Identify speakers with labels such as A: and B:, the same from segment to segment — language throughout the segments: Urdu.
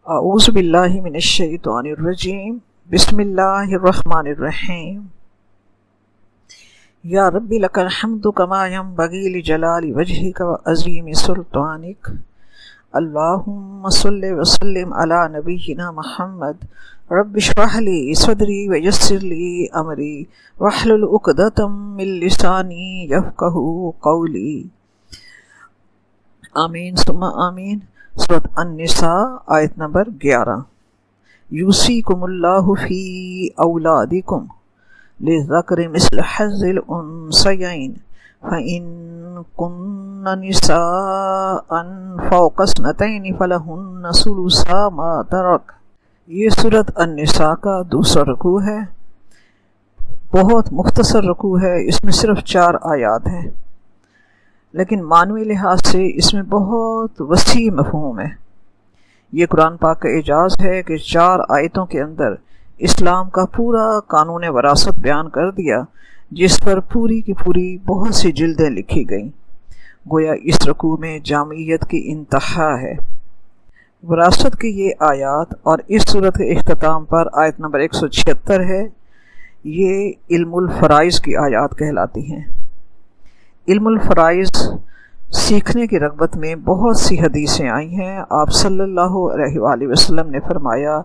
A: اعوذ باللہ من الشیطان الرجیم بسم اللہ الرحمن الرحیم یا رب لک الحمد کما ینبغی لجلال وجہک وعظیم سلطانک اللہم صلی وسلم علی نبینا محمد رب اشرح لی صدری ویسر لی امری واحلل عقدۃ من لسانی یفقہوا قولی آمین ثم آمین۔ سورۃ النساء آیت نمبر 11۔ یوصیکم اللہ فی اولادکم للذکر مثل حظ الانثیین فإن کن نساء فوق اثنتین فلہن ثلثا ما ترک۔ یہ سورۃ النساء کا دوسرا رکوع ہے، بہت مختصر رکوع ہے، اس میں صرف 4 آیات ہیں، لیکن معنوی لحاظ سے اس میں بہت وسیع مفہوم ہے۔ یہ قرآن پاک کا اعجاز ہے کہ 4 آیتوں کے اندر اسلام کا پورا قانون وراثت بیان کر دیا، جس پر پوری کی پوری بہت سی جلدیں لکھی گئیں۔ گویا اس رکوع میں جامعیت کی انتہا ہے۔ وراثت کی یہ آیات اور اس صورت کے اختتام پر آیت نمبر 176 ہے، یہ علم الفرائض کی آیات کہلاتی ہیں۔ علم الفرائض سیکھنے کی رغبت میں بہت سی حدیثیں آئی ہیں۔ آپ صلی اللہ علیہ وآلہ وسلم نے فرمایا،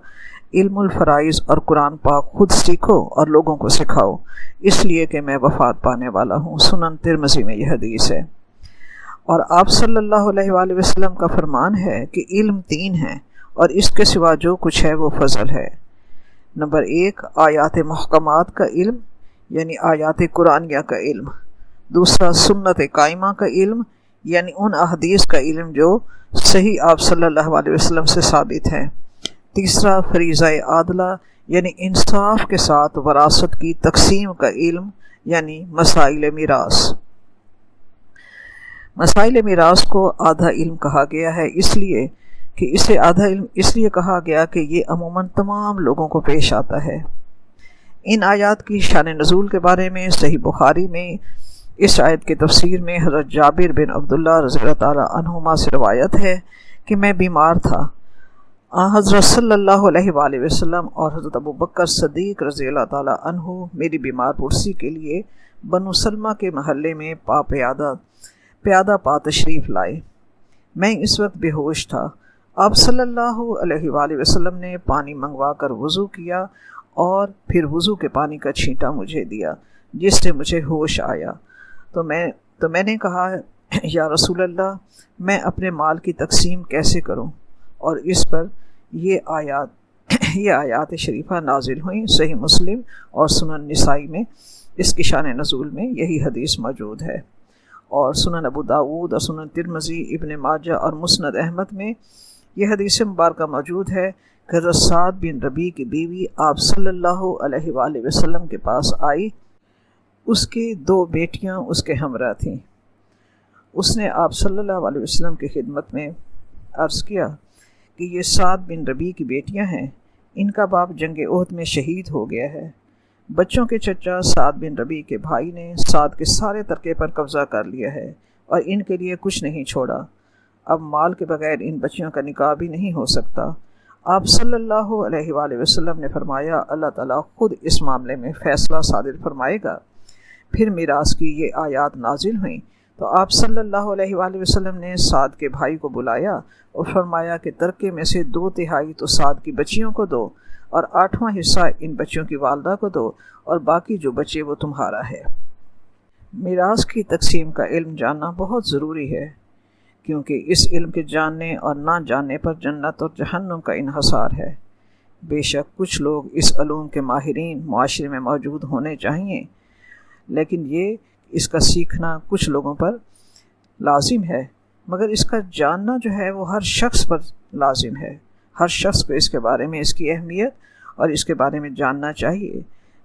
A: علم الفرائض اور قرآن پاک خود سیکھو اور لوگوں کو سکھاؤ، اس لیے کہ میں وفات پانے والا ہوں۔ سنن ترمذی میں یہ حدیث ہے۔ اور آپ صلی اللہ علیہ وآلہ وسلم کا فرمان ہے کہ علم 3 ہے اور اس کے سوا جو کچھ ہے وہ فضل ہے۔ نمبر 1، آیات محکمات کا علم، یعنی آیات قرآنیہ کا علم۔ دوسرا، سنت قائمہ کا علم، یعنی ان احادیث کا علم جو صحیح آپ صلی اللہ علیہ وسلم سے ثابت ہیں۔ تیسرا، فریضہ عادلہ، یعنی انصاف کے ساتھ وراثت کی تقسیم کا علم، یعنی مسائل میراث۔ مسائل میراث کو آدھا علم کہا گیا ہے، اس لیے کہ اسے آدھا علم اس لیے کہا گیا کہ یہ عموماً تمام لوگوں کو پیش آتا ہے۔ ان آیات کی شان نزول کے بارے میں صحیح بخاری میں اس آیت کی تفسیر میں حضرت جابر بن عبداللہ رضی اللہ تعالیٰ عنہما سے روایت ہے کہ میں بیمار تھا۔ حضرت صلی اللہ علیہ وآلہ وسلم اور حضرت ابوبکر صدیق رضی اللہ تعالیٰ عنہ میری بیمار پرسی کے لیے بنو سلمہ کے محلے میں پیادہ پا تشریف لائے۔ میں اس وقت بے ہوش تھا۔ آپ صلی اللہ علیہ وآلہ وسلم نے پانی منگوا کر وضو کیا اور پھر وضو کے پانی کا چھینٹا مجھے دیا، جس سے مجھے ہوش آیا۔ تو میں نے کہا، یا رسول اللہ، میں اپنے مال کی تقسیم کیسے کروں؟ اور اس پر یہ آیات شریفہ نازل ہوئیں۔ صحیح مسلم اور سنن نسائی میں اس کی شان نزول میں یہی حدیث موجود ہے، اور سنن ابو داود اور سنن ترمذی، ابن ماجہ اور مسند احمد میں یہ حدیث مبارکہ موجود ہے کہ حضرت سعد بن ربیع کی بیوی آپ صلی اللہ علیہ وآلہ وسلم کے پاس آئی۔ اس کی 2 بیٹیاں اس کے ہمراہ تھیں۔ اس نے آپ صلی اللہ علیہ وسلم کی خدمت میں عرض کیا کہ یہ سعد بن ربیع کی بیٹیاں ہیں، ان کا باپ جنگ احد میں شہید ہو گیا ہے۔ بچوں کے چچا سعد بن ربیع کے بھائی نے سعد کے سارے ترکے پر قبضہ کر لیا ہے اور ان کے لیے کچھ نہیں چھوڑا۔ اب مال کے بغیر ان بچیوں کا نکاح بھی نہیں ہو سکتا۔ آپ صلی اللہ علیہ وآلہ وسلم نے فرمایا، اللہ تعالیٰ خود اس معاملے میں فیصلہ صادر فرمائے گا۔ پھر میراث کی یہ آیات نازل ہوئیں تو آپ صلی اللہ علیہ وآلہ وسلم نے سعد کے بھائی کو بلایا اور فرمایا کہ ترکے میں سے 2/3 تو سعد کی بچیوں کو دو اور 8واں حصہ ان بچیوں کی والدہ کو دو، اور باقی جو بچے وہ تمہارا ہے۔ میراث کی تقسیم کا علم جاننا بہت ضروری ہے، کیونکہ اس علم کے جاننے اور نہ جاننے پر جنت اور جہنم کا انحصار ہے۔ بے شک کچھ لوگ اس علوم کے ماہرین معاشرے میں موجود ہونے چاہیے، لیکن اس کا سیکھنا کچھ لوگوں پر لازم ہے، مگر اس کا جاننا جو ہے وہ ہر شخص پر لازم ہے۔ ہر شخص کو اس کے بارے میں اس کی اہمیت اور اس کے بارے میں جاننا چاہیے،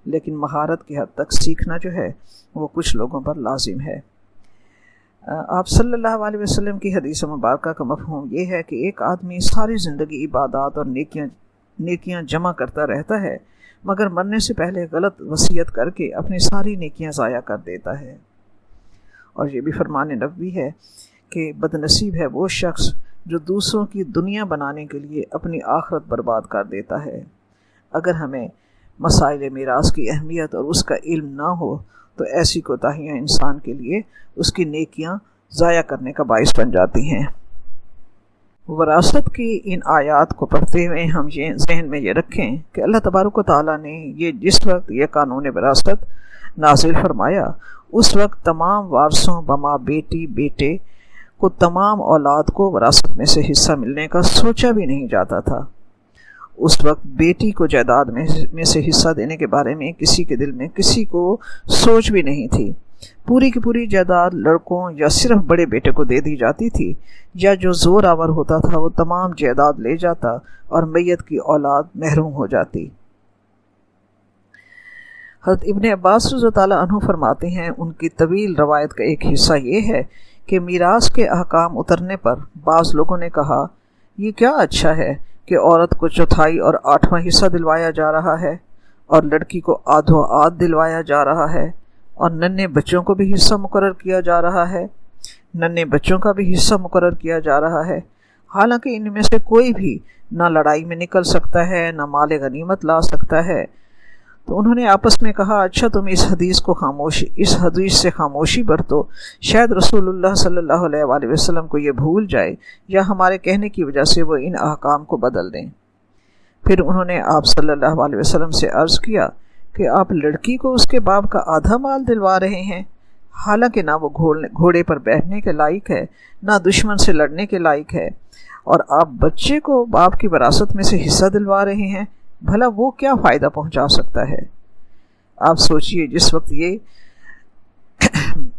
A: لیکن مہارت کی حد تک سیکھنا جو ہے وہ کچھ لوگوں پر لازم ہے۔ آپ صلی اللہ علیہ وسلم کی حدیث مبارکہ کا مفہوم یہ ہے کہ ایک آدمی ساری زندگی عبادات اور نیکیاں جمع کرتا رہتا ہے، مگر مرنے سے پہلے غلط وصیت کر کے اپنی ساری نیکیاں ضائع کر دیتا ہے۔ اور یہ بھی فرمان نبوی ہے کہ بد نصیب ہے وہ شخص جو دوسروں کی دنیا بنانے کے لیے اپنی آخرت برباد کر دیتا ہے۔ اگر ہمیں مسائل میراث کی اہمیت اور اس کا علم نہ ہو تو ایسی کوتاہیاں انسان کے لیے اس کی نیکیاں ضائع کرنے کا باعث بن جاتی ہیں۔ وراثت کی ان آیات کو پڑھتے ہوئے ہم یہ ذہن میں یہ رکھیں کہ اللہ تبارک و تعالیٰ نے جس وقت یہ قانون وراثت نازل فرمایا، اس وقت تمام وارثوں بما بیٹی بیٹے کو تمام اولاد کو وراثت میں سے حصہ ملنے کا سوچا بھی نہیں جاتا تھا۔ اس وقت بیٹی کو جائیداد میں سے حصہ دینے کے بارے میں کسی کے دل میں کسی کو سوچ بھی نہیں تھی۔ پوری کی پوری جائیداد لڑکوں یا صرف بڑے بیٹے کو دے دی جاتی تھی، یا جو زور آور ہوتا تھا وہ تمام جائیداد لے جاتا اور میت کی اولاد محروم ہو جاتی۔ حضرت ابن عباس رضی اللہ عنہ فرماتے ہیں، ان کی طویل روایت کا ایک حصہ یہ ہے کہ میراث کے احکام اترنے پر بعض لوگوں نے کہا، یہ کیا اچھا ہے کہ عورت کو چوتھائی اور 8واں حصہ دلوایا جا رہا ہے اور لڑکی کو آدھو آدھ دلوایا جا رہا ہے، اور ننھے بچوں کو بھی حصہ مقرر کیا جا رہا ہے، ننھے بچوں کا بھی حصہ مقرر کیا جا رہا ہے، حالانکہ ان میں سے کوئی بھی نہ لڑائی میں نکل سکتا ہے نہ مال غنیمت لا سکتا ہے۔ تو انہوں نے آپس میں کہا، اچھا تم اس حدیث سے خاموشی برتو، شاید رسول اللہ صلی اللہ علیہ وآلہ وسلم کو یہ بھول جائے یا ہمارے کہنے کی وجہ سے وہ ان احکام کو بدل دیں۔ پھر انہوں نے آپ صلی اللہ علیہ وسلم سے عرض کیا کہ آپ لڑکی کو اس کے باپ کا آدھا مال دلوا رہے ہیں، حالانکہ نہ وہ گھوڑے پر بیٹھنے کے لائق ہے نہ دشمن سے لڑنے کے لائق ہے، اور آپ بچے کو باپ کی وراثت میں سے حصہ دلوا رہے ہیں، بھلا وہ کیا فائدہ پہنچا سکتا ہے؟ آپ سوچئے، جس وقت یہ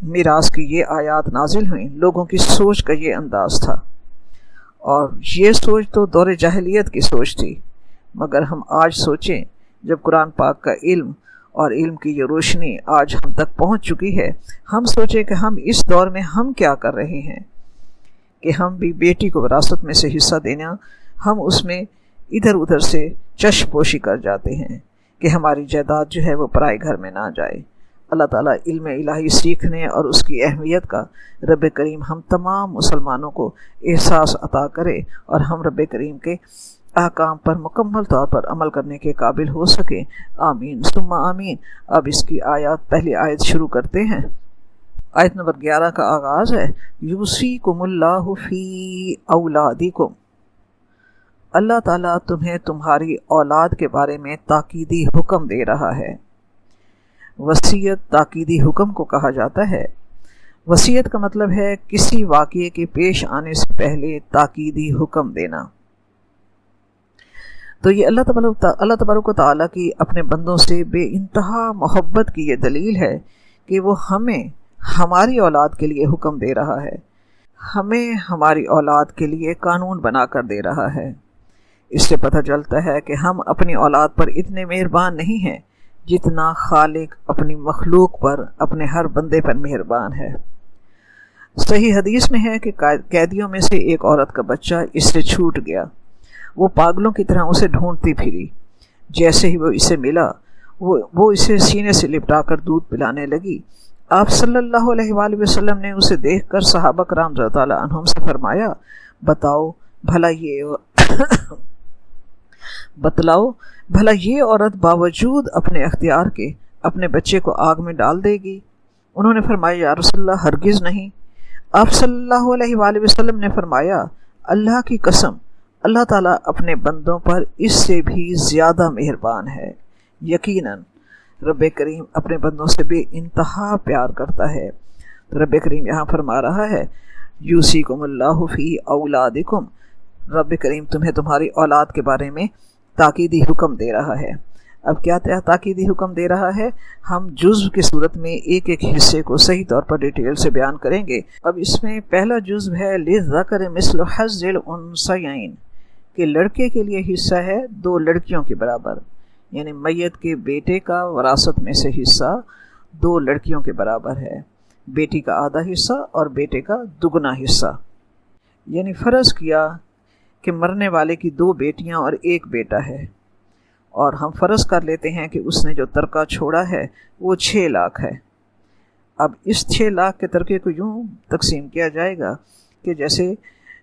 A: میراث کی یہ آیات نازل ہوئیں، لوگوں کی سوچ کا یہ انداز تھا، اور یہ سوچ تو دور جاہلیت کی سوچ تھی۔ مگر ہم آج سوچیں، جب قرآن پاک کا علم اور علم کی یہ روشنی آج ہم تک پہنچ چکی ہے، ہم سوچیں کہ ہم اس دور میں ہم کیا کر رہے ہیں کہ ہم بھی بیٹی کو وراثت میں سے حصہ دینا، ہم اس میں ادھر ادھر سے چشم پوشی کر جاتے ہیں کہ ہماری جائیداد جو ہے وہ پرائے گھر میں نہ جائے۔ اللہ تعالیٰ علم الہی سیکھنے اور اس کی اہمیت کا رب کریم ہم تمام مسلمانوں کو احساس عطا کرے، اور ہم رب کریم کے احکام پر مکمل طور پر عمل کرنے کے قابل ہو سکیں۔ آمین ثم آمین۔ اب اس کی پہلی آیت شروع کرتے ہیں۔ آیت نمبر 11 کا آغاز ہے، یوصیکم اللہ فی اولادکم۔ اللہ تعالیٰ تمہیں تمہاری اولاد کے بارے میں تاکیدی حکم دے رہا ہے۔ وصیت تاکیدی حکم کو کہا جاتا ہے۔ وصیت کا مطلب ہے کسی واقعے کے پیش آنے سے پہلے تاکیدی حکم دینا۔ تو یہ اللہ تبارک و تعالیٰ کی اپنے بندوں سے بے انتہا محبت کی یہ دلیل ہے کہ وہ ہمیں ہماری اولاد کے لیے حکم دے رہا ہے، ہمیں ہماری اولاد کے لیے قانون بنا کر دے رہا ہے۔ اس سے پتہ چلتا ہے کہ ہم اپنی اولاد پر اتنے مہربان نہیں ہیں جتنا خالق اپنی مخلوق پر، اپنے ہر بندے پر مہربان ہے۔ صحیح حدیث میں ہے کہ قیدیوں میں سے ایک عورت کا بچہ اس سے چھوٹ گیا، وہ پاگلوں کی طرح اسے ڈھونڈتی پھری، جیسے ہی وہ اسے ملا وہ اسے سینے سے لپٹا کر دودھ پلانے لگی۔ آپ صلی اللہ علیہ وآلہ وسلم نے اسے دیکھ کر صحابہ کرام رضی اللہ عنہم سے فرمایا، بتلاؤ بھلا یہ عورت باوجود اپنے اختیار کے اپنے بچے کو آگ میں ڈال دے گی؟ انہوں نے فرمایا، یا رسول اللہ ہرگز نہیں۔ آپ صلی اللہ علیہ وآلہ وسلم نے فرمایا، اللہ کی قسم، اللہ تعالیٰ اپنے بندوں پر اس سے بھی زیادہ مہربان ہے۔ یقیناً رب کریم اپنے بندوں سے بے انتہا پیار کرتا ہے۔ تو رب کریم یہاں فرما رہا ہے، یوصیکم اللہ فی اولادکم، رب کریم تمہیں تمہاری اولاد کے بارے میں تاکیدی حکم دے رہا ہے۔ اب کیا تاکیدی حکم دے رہا ہے؟ ہم جزو کی صورت میں ایک ایک حصے کو صحیح طور پر ڈیٹیل سے بیان کریں گے۔ اب اس میں پہلا جزو ہے للذکر مثل حظ الانثیین، کہ لڑکے کے لیے حصہ ہے 2 لڑکیوں کے برابر، یعنی میت کے بیٹے کا وراثت میں سے حصہ 2 لڑکیوں کے برابر ہے، بیٹی کا آدھا حصہ اور بیٹے کا دگنا حصہ۔ یعنی فرض کیا کہ مرنے والے کی 2 بیٹیاں اور 1 بیٹا ہے، اور ہم فرض کر لیتے ہیں کہ اس نے جو ترکہ چھوڑا ہے وہ 6 لاکھ ہے۔ اب اس 6 لاکھ کے ترکے کو یوں تقسیم کیا جائے گا کہ جیسے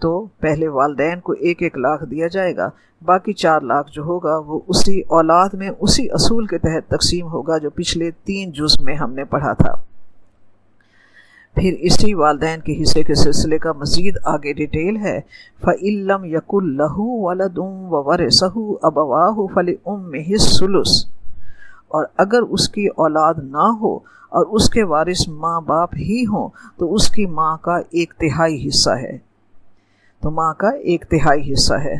A: تو پہلے والدین کو 1-1 لاکھ دیا جائے گا، باقی 4 لاکھ جو ہوگا وہ اسی اولاد میں اسی اصول کے تحت تقسیم ہوگا جو پچھلے 3 جز میں ہم نے پڑھا تھا۔ پھر اسی والدین کے حصے کے سلسلے کا مزید آگے ڈیٹیل ہے۔ فَإِن لَّمْ يَكُن لَّهُ وَلَدٌ وَوَرِثَهُ أَبَوَاهُ فَلِأُمِّهِ الثُّلُثُ، اور اگر اس کی اولاد نہ ہو اور اس کے وارث ماں باپ ہی ہوں تو اس کی ماں کا 1/3 حصہ ہے، تو ماں کا 1/3 حصہ ہے۔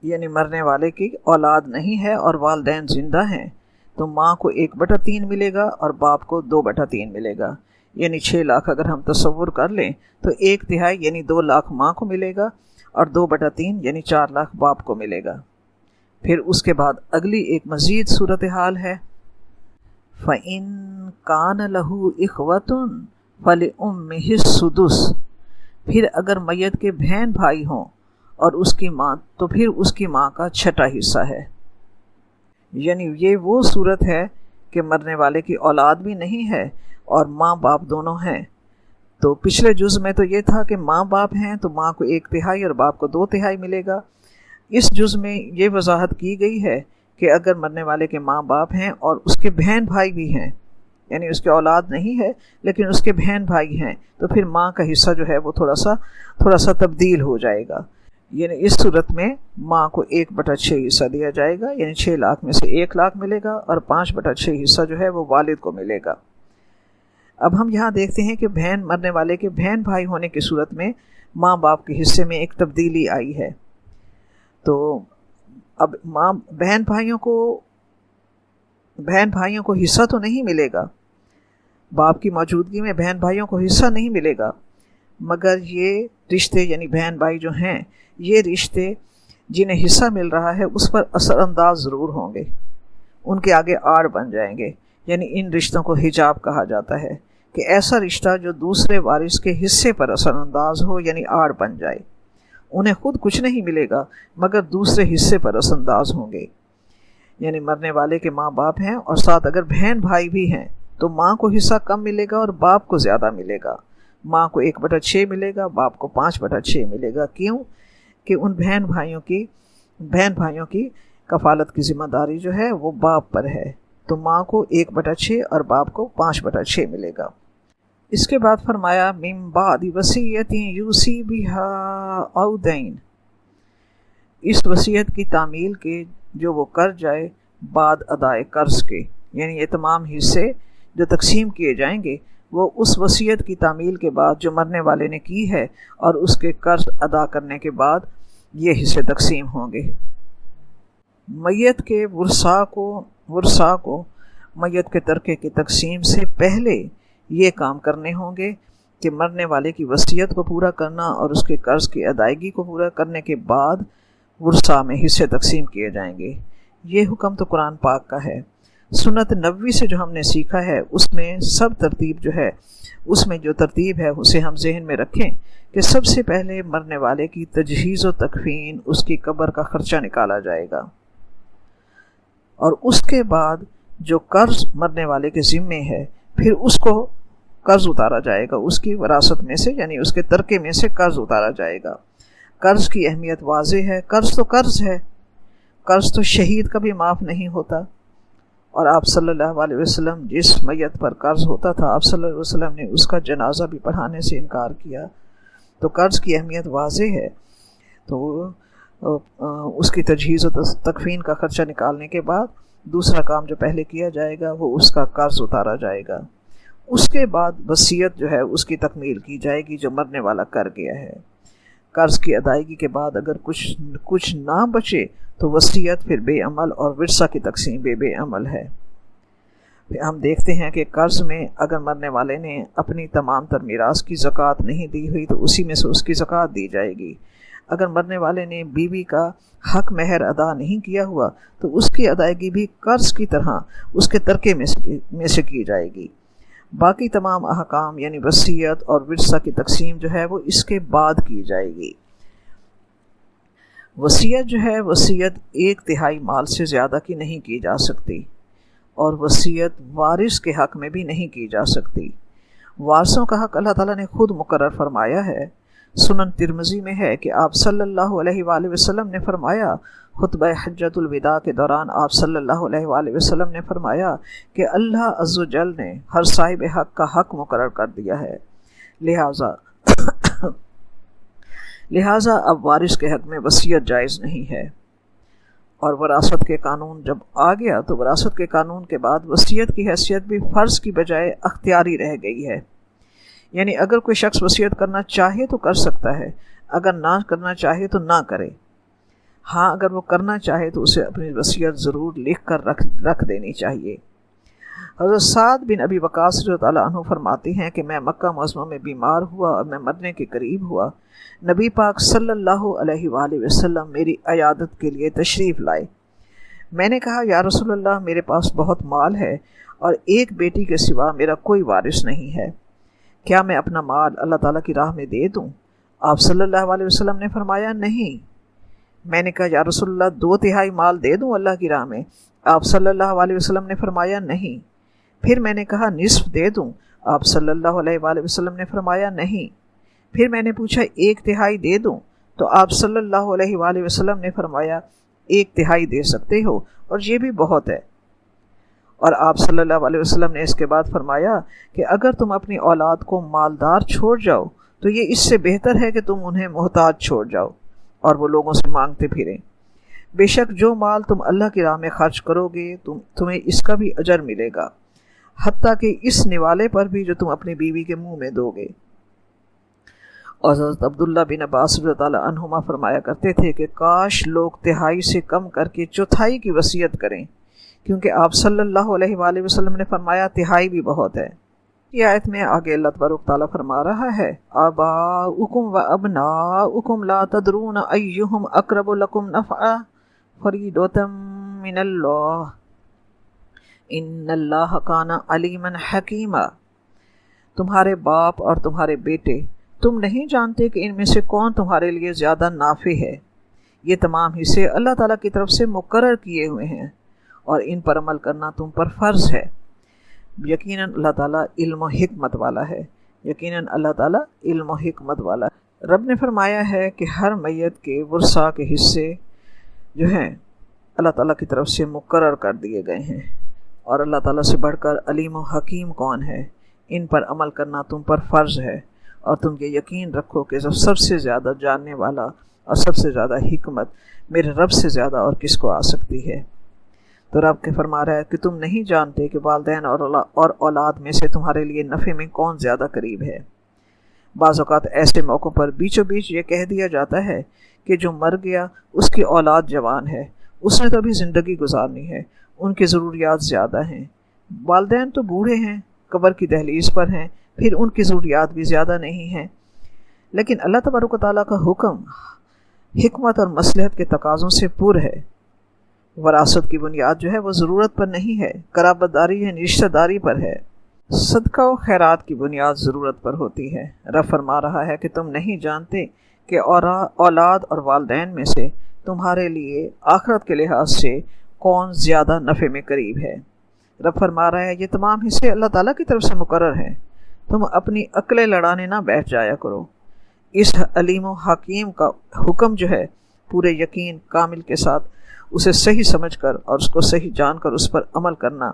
A: یعنی مرنے والے کی اولاد نہیں ہے اور والدین زندہ ہیں تو ماں کو 1/3 ملے گا اور باپ کو 2/3 ملے گا۔ یعنی 6 لاکھ اگر ہم تصور کر لیں تو 1/3 یعنی 2 لاکھ ماں کو ملے گا اور 2/3 یعنی 4 لاکھ باپ کو ملے گا۔ پھر اس کے بعد اگلی ایک مزید صورتحال ہے، فَإِن كَانَ لَهُ إِخْوَةٌ فَلِأُمِّهِ السُّدُسُ، پھر اگر میت کے بہن بھائی ہوں اور اس کی ماں، تو پھر اس کی ماں کا 6واں حصہ ہے۔ یعنی یہ وہ صورت ہے کہ مرنے والے کی اولاد بھی نہیں ہے اور ماں باپ دونوں ہیں۔ تو پچھلے جز میں تو یہ تھا کہ ماں باپ ہیں تو ماں کو 1/3 اور باپ کو 2/3 ملے گا۔ اس جز میں یہ وضاحت کی گئی ہے کہ اگر مرنے والے کے ماں باپ ہیں اور اس کے بہن بھائی بھی ہیں، یعنی اس کے اولاد نہیں ہے لیکن اس کے بہن بھائی ہیں، تو پھر ماں کا حصہ جو ہے وہ تھوڑا سا تبدیل ہو جائے گا۔ یعنی اس صورت میں ماں کو 1/6 حصہ دیا جائے گا، یعنی 6 لاکھ میں سے 1 لاکھ ملے گا اور 5/6 حصہ جو ہے وہ والد کو ملے گا۔ اب ہم یہاں دیکھتے ہیں کہ مرنے والے کے بہن بھائی ہونے کی صورت میں ماں باپ کے حصے میں ایک تبدیلی آئی ہے۔ تو اب بہن بھائیوں کو حصہ تو نہیں ملے گا، باپ کی موجودگی میں بہن بھائیوں کو حصہ نہیں ملے گا، مگر یہ رشتے یعنی بہن بھائی جو ہیں، یہ رشتے جنہیں حصہ مل رہا ہے اس پر اثر انداز ضرور ہوں گے، ان کے آگے آڑ بن جائیں گے۔ یعنی ان رشتوں کو حجاب کہا جاتا ہے کہ ایسا رشتہ جو دوسرے وارث کے حصے پر اثر انداز ہو، یعنی آڑ بن جائے۔ انہیں خود کچھ نہیں ملے گا مگر دوسرے حصے پر اثر انداز ہوں گے۔ یعنی مرنے والے کے ماں باپ ہیں اور ساتھ اگر بہن بھائی بھی ہیں تو ماں کو حصہ کم ملے گا اور باپ کو زیادہ ملے گا۔ ماں کو 1/6 ملے گا، باپ کو 5/6 ملے گا۔ کیوں؟ کہ ان بہن بھائیوں کی کفالت کی ذمہ داری جو ہے وہ باپ پر ہے، تو ماں کو 1/6 اور باپ کو 5/6 ملے گا۔ اس کے بعد فرمایا من بعد وصیت یوصی بها او دین، اس وصیت کی تعمیل کے جو وہ کر جائے بعد ادائے قرض کے، یعنی یہ تمام حصے جو تقسیم کیے جائیں گے وہ اس وصیت کی تعمیل کے بعد جو مرنے والے نے کی ہے اور اس کے قرض ادا کرنے کے بعد یہ حصے تقسیم ہوں گے۔ میت کے ورثاء کو میت کے ترکے کی تقسیم سے پہلے یہ کام کرنے ہوں گے کہ مرنے والے کی وصیت کو پورا کرنا اور اس کے قرض کی ادائیگی کو پورا کرنے کے بعد ورثاء میں حصے تقسیم کیے جائیں گے۔ یہ حکم تو قرآن پاک کا ہے۔ سنت نبوی سے جو ہم نے سیکھا ہے اس میں سب ترتیب جو ہے، اس میں جو ترتیب ہے اسے ہم ذہن میں رکھیں کہ سب سے پہلے مرنے والے کی تجہیز و تکفین، اس کی قبر کا خرچہ نکالا جائے گا، اور اس کے بعد جو قرض مرنے والے کے ذمے ہے پھر اس کو قرض اتارا جائے گا، اس کی وراثت میں سے یعنی اس کے ترکے میں سے قرض اتارا جائے گا۔ قرض کی اہمیت واضح ہے، قرض تو قرض ہے، قرض تو شہید کا بھی معاف نہیں ہوتا، اور آپ صلی اللہ علیہ وسلم جس میت پر قرض ہوتا تھا آپ صلی اللہ علیہ وسلم نے اس کا جنازہ بھی پڑھانے سے انکار کیا۔ تو قرض کی اہمیت واضح ہے، تو اس کی تجہیز و تکفین کا خرچہ نکالنے کے بعد دوسرا کام جو پہلے کیا جائے گا وہ اس کا قرض اتارا جائے گا۔ اس کے بعد وصیت جو ہے اس کی تکمیل کی جائے گی جو مرنے والا کر گیا ہے۔ قرض کی ادائیگی کے بعد اگر کچھ نہ بچے تو وصیت پھر بے عمل اور ورثہ کی تقسیم بے عمل ہے۔ پھر ہم دیکھتے ہیں کہ قرض میں اگر مرنے والے نے اپنی تمام تر میراث کی زکوٰۃ نہیں دی ہوئی تو اسی میں سے اس کی زکوٰۃ دی جائے گی۔ اگر مرنے والے نے بیوی کا حق مہر ادا نہیں کیا ہوا تو اس کی ادائیگی بھی قرض کی طرح اس کے ترکے میں سے کی جائے گی۔ باقی تمام احکام یعنی وصیت اور ورثہ کی تقسیم جو ہے وہ اس کے بعد کی جائے گی۔ وصیت جو ہے وصیت 1/3 مال سے زیادہ کی نہیں کی جا سکتی، اور وصیت وارث کے حق میں بھی نہیں کی جا سکتی۔ وارثوں کا حق اللہ تعالیٰ نے خود مقرر فرمایا ہے، سنن ترمذی میں ہے کہ آپ صلی اللہ علیہ وآلہ وسلم نے فرمایا، خطبہ حجۃ الوداع کے دوران آپ صلی اللہ علیہ وآلہ وسلم نے فرمایا کہ اللہ عز و جل نے ہر صاحب حق کا حق مقرر کر دیا ہے، لہٰذا اب وارث کے حق میں وصیت جائز نہیں ہے۔ اور وراثت کے قانون جب آ گیا تو وراثت کے قانون کے بعد وصیت کی حیثیت بھی فرض کی بجائے اختیاری رہ گئی ہے، یعنی اگر کوئی شخص وصیت کرنا چاہے تو کر سکتا ہے، اگر نہ کرنا چاہے تو نہ کرے۔ ہاں اگر وہ کرنا چاہے تو اسے اپنی وصیت ضرور لکھ کر رکھ دینی چاہیے۔ حضرت سعد بن ابی وقاص رضی اللہ عنہ فرماتے ہیں کہ میں مکہ معظمہ میں بیمار ہوا اور میں مرنے کے قریب ہوا، نبی پاک صلی اللہ علیہ وآلہ وسلم میری عیادت کے لیے تشریف لائے۔ میں نے کہا یا رسول اللہ، میرے پاس بہت مال ہے اور ایک بیٹی کے سوا میرا کوئی وارث نہیں ہے، کیا میں اپنا مال اللہ تعالیٰ کی راہ میں دے دوں؟ آپ صلی اللہ علیہ وسلم نے فرمایا نہیں۔ میں نے کہا یا رسول اللہ 2/3 مال دے دوں اللہ کی راہ میں؟ آپ صلی اللہ علیہ وسلم نے فرمایا نہیں۔ پھر میں نے کہا نصف دے دوں؟ آپ صلی اللہ علیہ وآلہ وسلم نے فرمایا نہیں۔ پھر میں نے پوچھا 1/3 دے دوں؟ تو آپ صلی اللہ علیہ وآلہ وسلم نے فرمایا 1/3 دے سکتے ہو اور یہ بھی بہت ہے۔ اور آپ صلی اللہ علیہ وسلم نے اس کے بعد فرمایا کہ اگر تم اپنی اولاد کو مالدار چھوڑ جاؤ تو یہ اس سے بہتر ہے کہ تم انہیں محتاج چھوڑ جاؤ اور وہ لوگوں سے مانگتے پھریں۔ بے شک جو مال تم اللہ کی راہ میں خرچ کرو گے تمہیں اس کا بھی اجر ملے گا، حتیٰ کہ اس نوالے پر بھی جو تم اپنی بیوی کے منہ میں دو گے۔ اور حضرت عبداللہ بن عباس رضی اللہ عنہما فرمایا کرتے تھے کہ کاش لوگ 1/3 سے کم کر کے 1/4 کی وصیت کریں، کیونکہ آپ صلی اللہ علیہ وآلہ وسلم نے فرمایا 1/3 بھی بہت ہے۔ یہ آیت میں آگے اللہ تبارک تعالیٰ فرما رہا ہے آباؤکم و ابناؤکم لا تدرون ایہم اقرب لکم نفعا فریضۃ من اللہ ان اللہ کان علیما حکیما۔ تمہارے باپ اور تمہارے بیٹے تم نہیں جانتے کہ ان میں سے کون تمہارے لیے زیادہ نافع ہے، یہ تمام حصے اللہ تعالیٰ کی طرف سے مقرر کیے ہوئے ہیں اور ان پر عمل کرنا تم پر فرض ہے۔ یقیناً اللہ تعالیٰ علم و حکمت والا ہے، یقیناً اللہ تعالیٰ علم و حکمت والا ہے۔ رب نے فرمایا ہے کہ ہر میت کے ورثہ کے حصے جو ہیں اللہ تعالیٰ کی طرف سے مقرر کر دیے گئے ہیں، اور اللہ تعالیٰ سے بڑھ کر علیم و حکیم کون ہے؟ ان پر عمل کرنا تم پر فرض ہے، اور تم یہ یقین رکھو کہ سب سے زیادہ جاننے والا اور سب سے زیادہ حکمت میرے رب سے زیادہ اور کس کو آ سکتی ہے۔ تو رب کے فرما رہا ہے کہ تم نہیں جانتے کہ والدین اور اولاد میں سے تمہارے لیے نفع میں کون زیادہ قریب ہے۔ بعض اوقات ایسے موقعوں پر بیچوں بیچ یہ کہہ دیا جاتا ہے کہ جو مر گیا اس کی اولاد جوان ہے، اس نے تو ابھی زندگی گزارنی ہے، ان کی ضروریات زیادہ ہیں۔ والدین تو بوڑھے ہیں، قبر کی دہلیز پر ہیں، پھر ان کی ضروریات بھی زیادہ نہیں ہیں۔ لیکن اللہ تبارک و تعالیٰ کا حکم حکمت اور مصلحت کے تقاضوں سے پر ہے۔ وراثت کی بنیاد جو ہے وہ ضرورت پر نہیں ہے، قرابت داری یعنی رشتہ داری پر ہے۔ صدقہ و خیرات کی بنیاد ضرورت پر ہوتی ہے۔ رب فرما رہا ہے کہ تم نہیں جانتے کہ اولاد اور والدین میں سے تمہارے لیے آخرت کے لحاظ سے کون زیادہ نفع میں قریب ہے۔ رب فرما رہا ہے یہ تمام حصے اللہ تعالیٰ کی طرف سے مقرر ہیں، تم اپنی عقلیں لڑانے نہ بیٹھ جایا کرو۔ اس علیم و حکیم کا حکم جو ہے پورے یقین کامل کے ساتھ اسے صحیح سمجھ کر اور اس کو صحیح جان کر اس پر عمل کرنا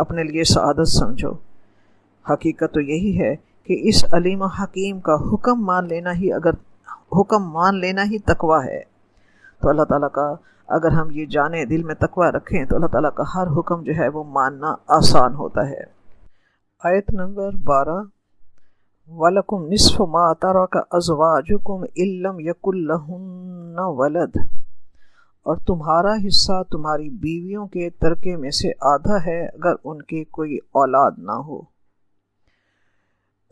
A: اپنے لیے سعادت سمجھو۔ حقیقت تو یہی ہے کہ اس علیم و حکیم کا حکم مان لینا ہی تقویٰ ہے۔ تو اللہ تعالیٰ کا اگر ہم یہ جانیں، دل میں تقویٰ رکھیں، تو اللہ تعالیٰ کا ہر حکم جو ہے وہ ماننا آسان ہوتا ہے۔ آیت نمبر 12 وَلَكُمْ نِصْفُ مَا تَرَكَ أَزْوَاجُكُمْ إِن لَّمْ يَكُن لَّهُنَّ وَلَدٌ، اور تمہارا حصہ تمہاری بیویوں کے ترکے میں سے آدھا ہے اگر ان کے کوئی اولاد نہ ہو۔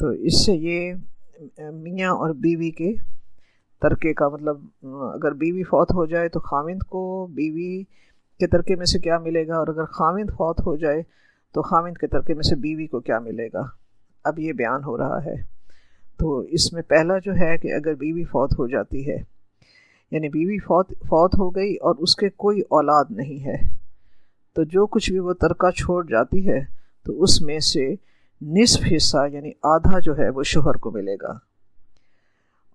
A: تو اس سے یہ میاں اور بیوی کے ترکے کا مطلب، اگر بیوی فوت ہو جائے تو خاوند کو بیوی کے ترکے میں سے کیا ملے گا، اور اگر خاوند فوت ہو جائے تو خاوند کے ترکے میں سے بیوی کو کیا ملے گا، اب یہ بیان ہو رہا ہے۔ تو اس میں پہلا جو ہے کہ اگر بیوی فوت ہو جاتی ہے، یعنی بیوی فوت ہو گئی اور اس کے کوئی اولاد نہیں ہے، تو جو کچھ بھی وہ ترکہ چھوڑ جاتی ہے تو اس میں سے نصف حصہ یعنی آدھا جو ہے وہ شوہر کو ملے گا،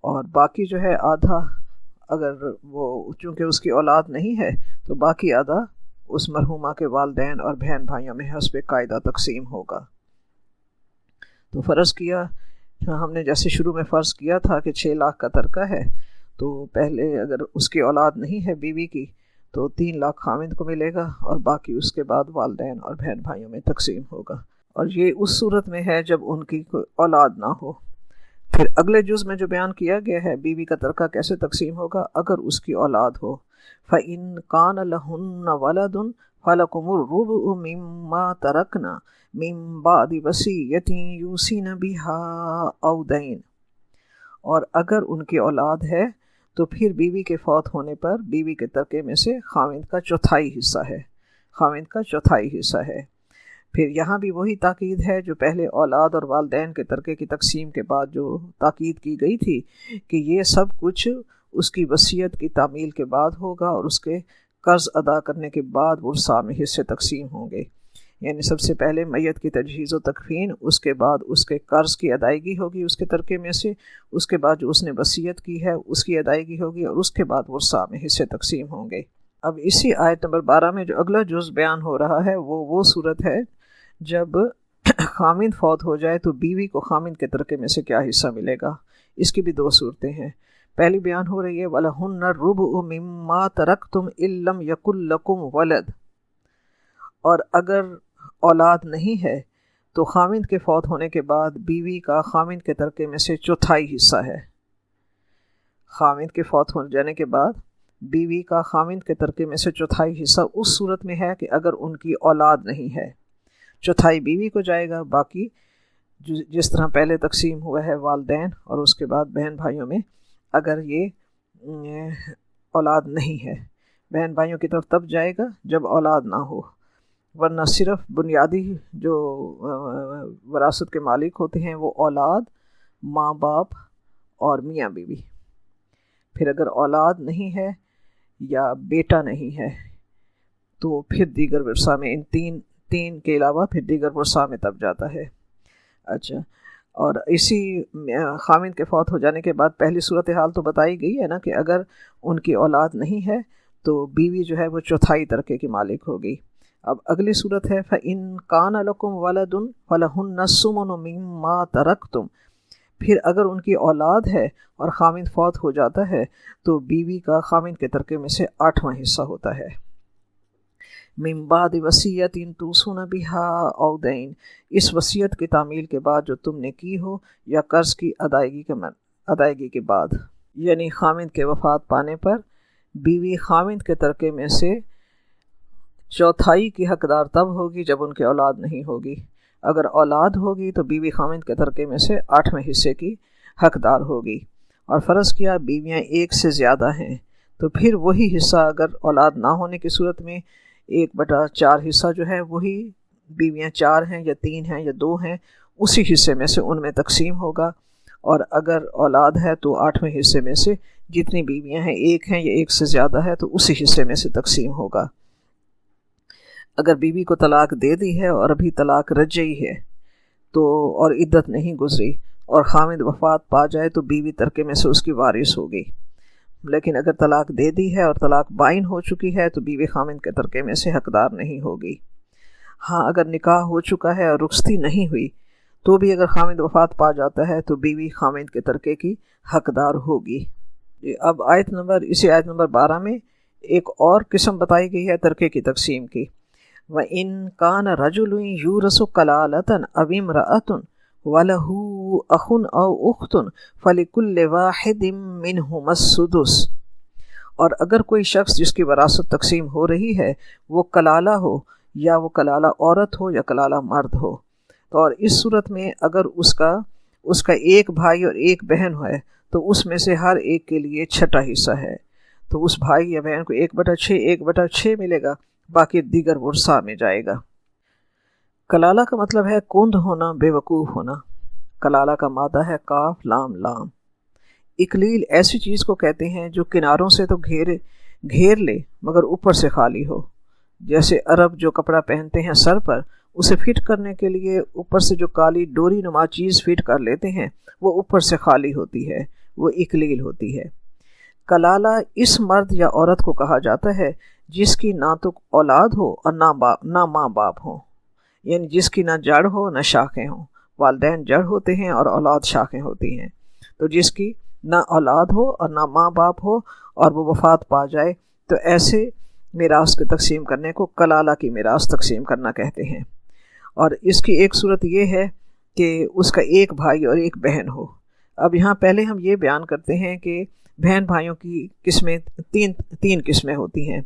A: اور باقی جو ہے آدھا اگر وہ چونکہ اس کی اولاد نہیں ہے تو باقی آدھا اس مرحومہ کے والدین اور بہن بھائیوں میں حسب قاعدہ تقسیم ہوگا۔ تو فرض کیا ہم نے جیسے شروع میں فرض کیا تھا کہ 6 لاکھ کا ترکہ ہے، تو پہلے اگر اس کی اولاد نہیں ہے بیوی کی تو 3 لاکھ خاوند کو ملے گا اور باقی اس کے بعد والدین اور بہن بھائیوں میں تقسیم ہوگا، اور یہ اس صورت میں ہے جب ان کی کوئی اولاد نہ ہو۔ پھر اگلے جز میں جو بیان کیا گیا ہے بیوی کا ترکہ کیسے تقسیم ہوگا، اگر اس کی اولاد ہو، فَإِن كَانَ لَهُنَّ وَلَدٌ فَلَكُمُ الرُّبُعُ مِمَّا تَرَكْنَ مِن بَعْدِ وَصِيَّةٍ يُوصِينَ بِهَا أَوْ دَيْنٍ، اور اگر ان کی اولاد ہے تو پھر بیوی کے فوت ہونے پر بیوی کے ترکے میں سے خاوند کا چوتھائی حصہ ہے، خاوند کا چوتھائی حصہ ہے۔ پھر یہاں بھی وہی تاکید ہے جو پہلے اولاد اور والدین کے ترکے کی تقسیم کے بعد جو تاکید کی گئی تھی کہ یہ سب کچھ اس کی وصیت کی تعمیل کے بعد ہوگا اور اس کے قرض ادا کرنے کے بعد ورثاء میں حصے تقسیم ہوں گے، یعنی سب سے پہلے میت کی تجہیز و تکفین، اس کے بعد اس کے قرض کی ادائیگی ہوگی اس کے ترکے میں سے، اس کے بعد جو اس نے وصیت کی ہے اس کی ادائیگی ہوگی، اور اس کے بعد ورثاء میں حصے تقسیم ہوں گے۔ اب اسی آیت نمبر 12 میں جو اگلا جز بیان ہو رہا ہے وہ صورت ہے جب خامند فوت ہو جائے تو بیوی کو خامند کے ترکے میں سے کیا حصہ ملے گا۔ اس کی بھی 2 صورتیں ہیں۔ پہلی بیان ہو رہی ہے وَلَهُنَّ الرُّبُعُ مِمَّا تَرَكْتُمْ إِن لَّمْ يَكُن لَّكُمْ وَلَدٌ، اور اگر اولاد نہیں ہے تو خامند کے فوت ہونے کے بعد بیوی کا خامند کے ترکے میں سے چوتھائی حصہ ہے۔ خامند کے فوت ہو جانے کے بعد بیوی کا خامند کے ترکے میں سے چوتھائی حصہ اس صورت میں ہے کہ اگر ان کی اولاد نہیں ہے، چوتھائی بیوی کو جائے گا، باقی جس طرح پہلے تقسیم ہوا ہے والدین اور اس کے بعد بہن بھائیوں میں، اگر یہ اولاد نہیں ہے بہن بھائیوں کی طرف تب جائے گا جب اولاد نہ ہو، ورنہ صرف بنیادی جو وراثت کے مالک ہوتے ہیں وہ اولاد، ماں باپ اور میاں بیوی۔ پھر اگر اولاد نہیں ہے یا بیٹا نہیں ہے تو پھر دیگر ورثہ میں ان تین کے علاوہ پھر دیگر ورثہ میں تب جاتا ہے۔ اچھا، اور اسی خامند کے فوت ہو جانے کے بعد پہلی صورتحال تو بتائی گئی ہے نا کہ اگر ان کی اولاد نہیں ہے تو بیوی جو ہے وہ چوتھائی ترکے کی مالک ہوگی۔ اب اگلی صورت ہے فَإِن كَانَ لَكُمْ وَلَدٌ فَلَهُنَّ الثُّمُنُ مِمَّا تَرَكْتُمْ، پھر اگر ان کی اولاد ہے اور خامند فوت ہو جاتا ہے تو بیوی کا خامند کے ترکے میں سے 8واں حصہ ہوتا ہے۔ من بعد وصیت توصون بها او دین، اس وصیت کی تعمیل کے بعد جو تم نے کی ہو یا قرض کی ادائیگی کے بعد، یعنی خامند کے وفات پانے پر بیوی خامند کے ترکے میں سے چوتھائی کی حقدار تب ہوگی جب ان کی اولاد نہیں ہوگی۔ اگر اولاد ہوگی تو بیوی خامند کے ترکے میں سے 8ویں حصے کی حقدار ہوگی، اور فرض کیا بیویاں 1 سے زیادہ ہیں تو پھر وہی حصہ اگر اولاد نہ ہونے کی صورت میں 1/4 حصہ جو ہے وہی بیویاں 4 ہیں یا 3 ہیں یا 2 ہیں اسی حصے میں سے ان میں تقسیم ہوگا، اور اگر اولاد ہے تو 8ویں حصے میں سے جتنی بیویاں ہیں 1 ہیں یا 1 سے زیادہ ہے تو اسی حصے میں سے تقسیم ہوگا۔ اگر بیوی کو طلاق دے دی ہے اور ابھی طلاق رجعی ہے تو اور عدت نہیں گزری اور خامند وفات پا جائے تو بیوی ترکے میں سے اس کی وارث ہوگی، لیکن اگر طلاق دے دی ہے اور طلاق بائن ہو چکی ہے تو بیوی خامند کے ترکے میں سے حقدار نہیں ہوگی۔ ہاں، اگر نکاح ہو چکا ہے اور رخصتی نہیں ہوئی تو بھی اگر خامند وفات پا جاتا ہے تو بیوی خامند کے ترکے کی حقدار ہوگی۔ اب اسی آیت نمبر 12 میں ایک اور قسم بتائی گئی ہے ترکے کی تقسیم کی۔ وَإِن كَانَ رَجُلٌ يُورَثُ كَلَالَةً أَوِ امْرَأَةٌ وَلَهُ أَخٌ أَوْ أُخْتٌ فَلِكُلِّ وَاحِدٍ مِّنْهُمَا السُّدُسُ، اور اگر کوئی شخص جس کی وراثت تقسیم ہو رہی ہے وہ کلالہ ہو یا وہ کلالہ عورت ہو یا کلالہ مرد ہو، تو اور اس صورت میں اگر اس کا ایک بھائی اور ایک بہن ہے تو اس میں سے ہر ایک کے لیے 6واں حصہ ہے، تو اس بھائی یا بہن کو 1/6 ملے گا، باقی دیگر ورثاء میں جائے گا۔ کلالہ کا مطلب ہے کند ہونا، بے وقوف ہونا۔ کلالہ کا مادہ ہے کاف لام لام۔ اکلیل ایسی چیز کو کہتے ہیں جو کناروں سے تو گھیر لے مگر اوپر سے خالی ہو، جیسے عرب جو کپڑا پہنتے ہیں سر پر اسے فٹ کرنے کے لیے اوپر سے جو کالی ڈوری نما چیز فٹ کر لیتے ہیں وہ اوپر سے خالی ہوتی ہے، وہ اکلیل ہوتی ہے۔ کلالہ اس مرد یا عورت کو کہا جاتا ہے جس کی نہ تو اولاد ہو اور نہ ماں باپ ہو، یعنی جس کی نہ جڑ ہو نہ شاخیں ہوں۔ والدین جڑ ہوتے ہیں اور اولاد شاخیں ہوتی ہیں، تو جس کی نہ اولاد ہو اور نہ ماں باپ ہو اور وہ وفات پا جائے تو ایسے میراث کو تقسیم کرنے کو کلالہ کی میراث تقسیم کرنا کہتے ہیں۔ اور اس کی ایک صورت یہ ہے کہ اس کا ایک بھائی اور ایک بہن ہو۔ اب یہاں پہلے ہم یہ بیان کرتے ہیں کہ بہن بھائیوں کی قسمیں تین قسمیں ہوتی ہیں۔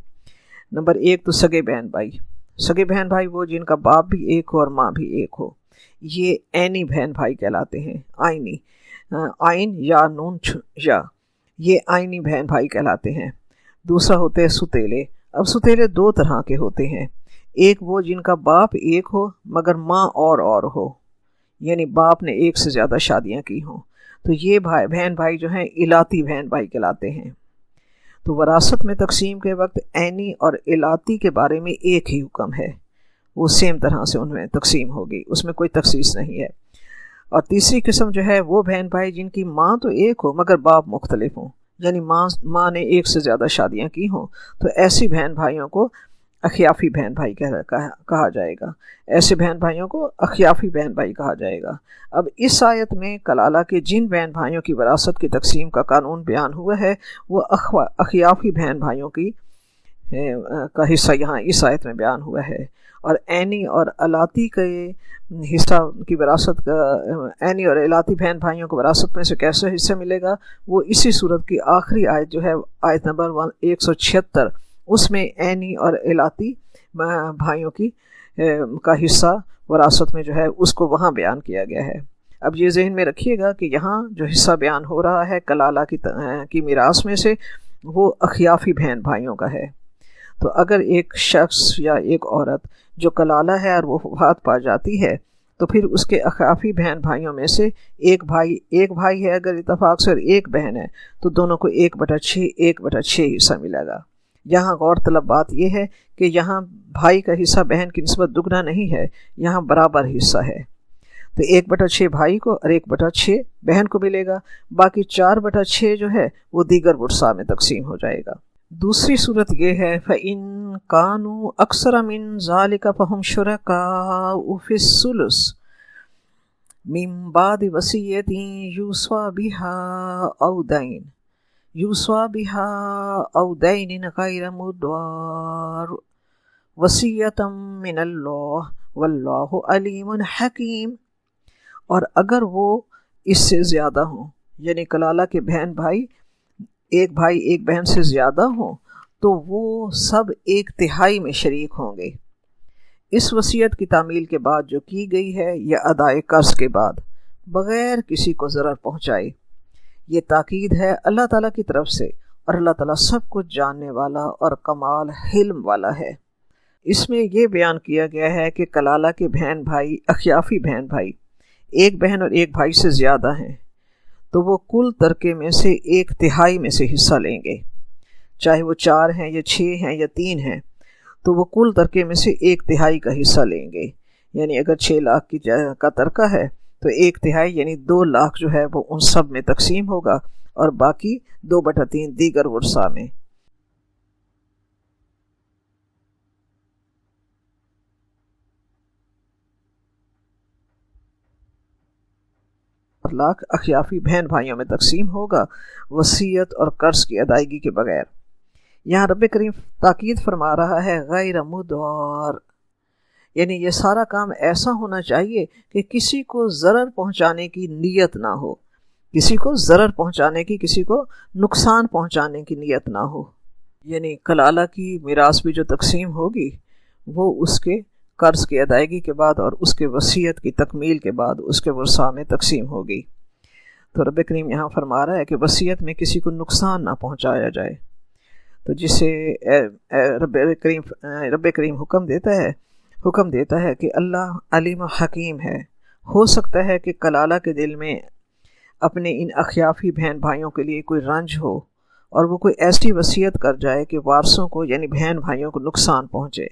A: نمبر ایک تو سگے بہن بھائی۔ سگے بہن بھائی وہ جن کا باپ بھی ایک ہو اور ماں بھی ایک ہو، یہ عینی بہن بھائی کہلاتے ہیں۔ آئینی، آئین یا نون یا، یہ آئینی بہن بھائی کہلاتے ہیں۔ دوسرا ہوتے ہیں ستیلے۔ اب ستیلے دو طرح کے ہوتے ہیں، ایک وہ جن کا باپ ایک ہو مگر ماں اور ہو، یعنی باپ نے ایک سے زیادہ شادیاں کی ہوں، تو یہ بہن بھائی جو ہیں الاتی بہن بھائی کہلاتے ہیں۔ تو وراثت میں تقسیم کے وقت عینی اور الاتی کے بارے میں ایک ہی حکم ہے، وہ سیم طرح سے ان میں تقسیم ہوگی، اس میں کوئی تخصیص نہیں ہے۔ اور تیسری قسم جو ہے وہ بہن بھائی جن کی ماں تو ایک ہو مگر باپ مختلف ہوں، یعنی ماں نے ایک سے زیادہ شادیاں کی ہوں، تو ایسی بہن بھائیوں کو اخیافی بہن بھائی کہا جائے گا۔ ایسے بہن بھائیوں کو اخیافی بہن بھائی کہا جائے گا۔ اب اس آیت میں کلالہ کے جن بہن بھائیوں کی وراثت کی تقسیم کا قانون بیان ہوا ہے وہ اخیافی بہن بھائیوں کا حصہ یہاں اس آیت میں بیان ہوا ہے۔ اور عینی اور الاتی کے حصہ کی وراثت کا، عینی اور الاتی بہن بھائیوں کو وراثت میں سے کیسے حصہ ملے گا، وہ اسی صورت کی آخری آیت جو ہے آیت نمبر 176، اس میں عینی اور الاتی بھائیوں کا حصہ وراثت میں جو ہے اس کو وہاں بیان کیا گیا ہے۔ اب یہ ذہن میں رکھیے گا کہ یہاں جو حصہ بیان ہو رہا ہے کلالہ کی میراث میں سے وہ اخیافی بہن بھائیوں کا ہے۔ تو اگر ایک شخص یا ایک عورت جو کلالہ ہے اور وہ وفات پا جاتی ہے تو پھر اس کے اخیافی بہن بھائیوں میں سے ایک بھائی ہے اگر اتفاق سے اور ایک بہن ہے تو دونوں کو 1/6 حصہ ملے گا۔ یہاں غور طلب بات یہ ہے کہ یہاں بھائی کا حصہ بہن کی نسبت دگنا نہیں ہے، یہاں برابر حصہ ہے۔ تو 1/6 بھائی کو اور 1/6 بہن کو ملے گا، باقی 4/6 جو ہے وہ دیگر ورثاء میں تقسیم ہو جائے گا۔ دوسری صورت یہ ہے فَإِن كَانُوا أَكْثَرَ مِن ذَلِكَ فَهُمْ شُرَكَاءُ فِي الثُّلُثِ مِن بَعْدِ وَصِيَّةٍ يُوصَى بِهَا أَوْ دَيْنٍ غَيْرَ مُضَارٍ وَصِيَّةً مِّنَ اللَّهِ وَاللَّهُ عَلِيمٌ حَكِيمٌ۔ اور اگر وہ اس سے زیادہ ہوں، یعنی کلالہ کے بہن بھائی ایک بہن سے زیادہ ہوں، تو وہ سب 1/3 میں شریک ہوں گے۔ اس وصیت کی تعمیل کے بعد جو کی گئی ہے یا ادائے قرض کے بعد بغیر کسی کو ضرر پہنچائے، یہ تاکید ہے اللہ تعالیٰ کی طرف سے، اور اللہ تعالیٰ سب کچھ جاننے والا اور کمال حلم والا ہے۔ اس میں یہ بیان کیا گیا ہے کہ کلالہ کے بہن بھائی، اخیافی بہن بھائی، ایک بہن اور ایک بھائی سے زیادہ ہیں تو وہ کل ترکے میں سے 1/3 میں سے حصہ لیں گے، چاہے وہ 4 ہیں یا 6 ہیں یا 3 ہیں، تو وہ کل ترکے میں سے 1/3 کا حصہ لیں گے۔ یعنی اگر 6 لاکھ کا ترکہ ہے تو 1/3 یعنی 2 لاکھ جو ہے وہ ان سب میں تقسیم ہوگا اور باقی 2/3 دیگر ورثاء میں۔ لاکھ اخیافی بہن بھائیوں میں تقسیم ہوگا وصیت اور قرض کی ادائیگی کے بغیر۔ یہاں رب کریم تاکید فرما رہا ہے غیر مضار، یعنی یہ سارا کام ایسا ہونا چاہیے کہ کسی کو ضرر پہنچانے کی نیت نہ ہو، کسی کو ضرر پہنچانے کی، کسی کو نقصان پہنچانے کی نیت نہ ہو۔ یعنی کلالہ کی میراث بھی جو تقسیم ہوگی وہ اس کے قرض کی ادائیگی کے بعد اور اس کے وصیت کی تکمیل کے بعد اس کے ورثاء میں تقسیم ہوگی۔ تو رب کریم یہاں فرما رہا ہے کہ وصیت میں کسی کو نقصان نہ پہنچایا جائے، تو جسے رب کریم حکم دیتا ہے کہ اللہ علیم و حکیم ہے۔ ہو سکتا ہے کہ کلالہ کے دل میں اپنے ان اخیافی بہن بھائیوں کے لیے کوئی رنج ہو اور وہ کوئی ایسی وصیت کر جائے کہ وارثوں کو یعنی بہن بھائیوں کو نقصان پہنچے،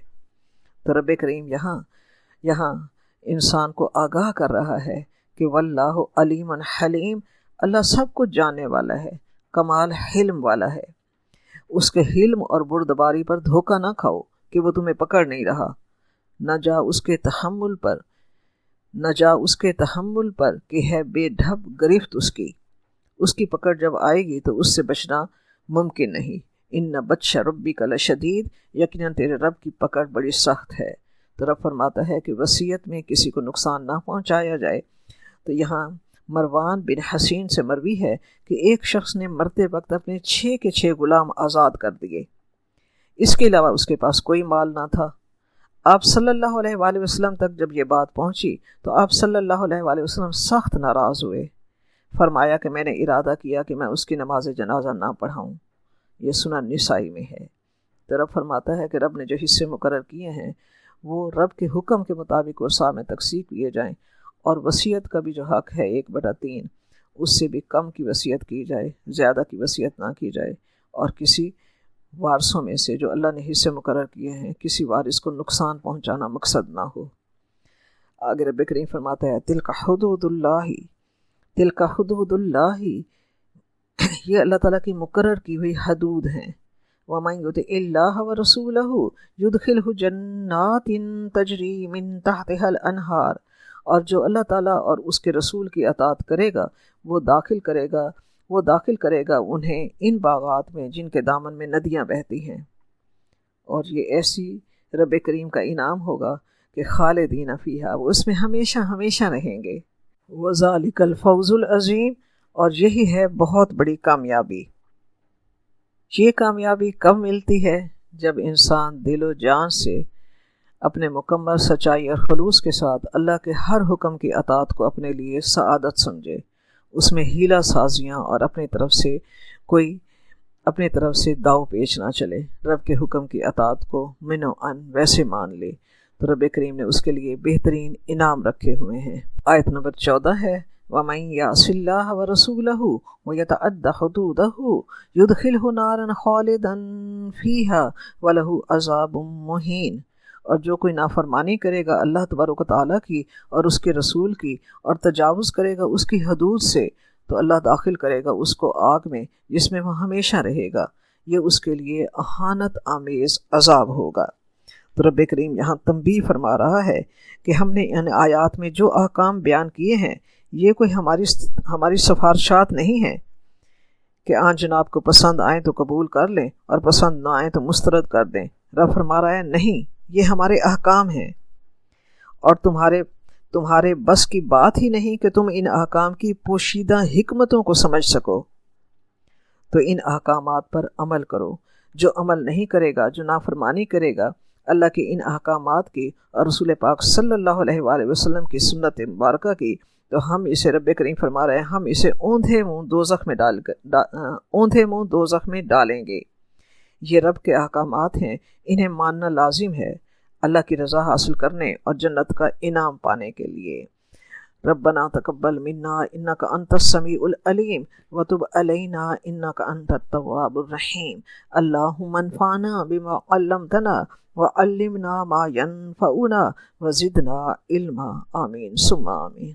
A: تو رب کریم یہاں انسان کو آگاہ کر رہا ہے کہ واللہ علیم حلیم، اللہ سب کچھ جاننے والا ہے، کمال حلم والا ہے۔ اس کے حلم اور بردباری پر دھوکہ نہ کھاؤ کہ وہ تمہیں پکڑ نہیں رہا، نہ جا اس کے تحمل پر کہ ہے بے ڈھب گرفت اس کی پکڑ جب آئے گی تو اس سے بچنا ممکن نہیں۔ ان بطش ربک لشدید، یقیناً تیرے رب کی پکڑ بڑی سخت ہے۔ تو رب فرماتا ہے کہ وصیت میں کسی کو نقصان نہ پہنچایا جائے۔ تو یہاں مروان بن حسین سے مروی ہے کہ ایک شخص نے مرتے وقت اپنے 6 کے 6 غلام آزاد کر دیے، اس کے علاوہ اس کے پاس کوئی مال نہ تھا۔ آپ صلی اللہ علیہ وآلہ وسلم تک جب یہ بات پہنچی تو آپ صلی اللہ علیہ وآلہ وسلم سخت ناراض ہوئے۔ فرمایا کہ میں نے ارادہ کیا کہ میں اس کی نماز جنازہ نہ پڑھاؤں۔ یہ سنن نسائی میں ہے۔ تو رب فرماتا ہے کہ رب نے جو حصے مقرر کیے ہیں وہ رب کے حکم کے مطابق ورثہ میں تقسیم کیے جائیں، اور وصیت کا بھی جو حق ہے 1/3 اس سے بھی کم کی وصیت کی جائے، زیادہ کی وصیت نہ کی جائے، اور کسی وارثوں میں سے جو اللہ نے حصے مقرر کیے ہیں کسی وارث کو نقصان پہنچانا مقصد نہ ہو۔ آگے رب کریم فرماتا ہے تلک حدود اللہ، یہ اللہ تعالیٰ کی مقرر کی ہوئی حدود ہیں۔ وَمَن يُطِعِ اللَّهَ وَرَسُولَهُ يُدْخِلْهُ جَنَّاتٍ تَجْرِي مِن تَحْتِهَا الْأَنْهَارُ، اور جو اللہ تعالیٰ اور اس کے رسول کی اطاعت کرے گا وہ داخل کرے گا انہیں ان باغات میں جن کے دامن میں ندیاں بہتی ہیں، اور یہ ایسی رب کریم کا انعام ہوگا کہ خالدین فیہا، وہ اس میں ہمیشہ ہمیشہ رہیں گے۔ وَذَلِكَ الْفَوْزُ الْعَظِيمُ، اور یہی ہے بہت بڑی کامیابی۔ یہ کامیابی کب ملتی ہے؟ جب انسان دل و جان سے اپنے مکمل سچائی اور خلوص کے ساتھ اللہ کے ہر حکم کی اطاعت کو اپنے لیے سعادت سمجھے، اس میں ہیلہ سازیاں اور اپنی طرف سے داؤ پیچ نہ چلے، رب کے حکم کی اطاعت کو من و ان ویسے مان لے، تو رب کریم نے اس کے لیے بہترین انعام رکھے ہوئے ہیں۔ آیت نمبر 14 ہے وَمَن يَعْصِ اللَّهَ وَرَسُولَهُ وَيَتَعَدَّ حُدُودَهُ يُدْخِلْهُ نَارًا خَالِدًا فِيهَا وَلَهُ عَذَابٌ مُّهِينٌ، اور جو کوئی نافرمانی کرے گا اللہ تبارک و تعالیٰ کی اور اس کے رسول کی اور تجاوز کرے گا اس کی حدود سے، تو اللہ داخل کرے گا اس کو آگ میں جس میں وہ ہمیشہ رہے گا، یہ اس کے لیے اہانت آمیز عذاب ہوگا۔ تو رب کریم یہاں تنبیہ فرما رہا ہے کہ ہم نے ان آیات میں جو احکام بیان کیے ہیں یہ کوئی ہماری سفارشات نہیں ہیں کہ آن جناب کو پسند آئیں تو قبول کر لیں اور پسند نہ آئیں تو مسترد کر دیں۔ رب فرما رہا ہے نہیں، یہ ہمارے احکام ہیں، اور تمہارے بس کی بات ہی نہیں کہ تم ان احکام کی پوشیدہ حکمتوں کو سمجھ سکو، تو ان احکامات پر عمل کرو۔ جو عمل نہیں کرے گا، جو نافرمانی کرے گا اللہ کے ان احکامات کی اور رسول پاک صلی اللہ علیہ وآلہ وسلم کی سنت مبارکہ کی، تو ہم اسے رب کریم فرما رہے ہیں ہم اسے اوندھے منہ دوزخ میں ڈالیں گے۔ یہ رب کے احکامات ہیں، انہیں ماننا لازم ہے اللہ کی رضا حاصل کرنے اور جنت کا انعام پانے کے لیے۔ ربنا تقبل منا انک انت السمیع العلیم وتب علینا انک انت التواب الرحیم۔ اللہم انفعنا بما علمتنا وعلمنا ما ينفعنا وزدنا علما، آمین ثم آمین۔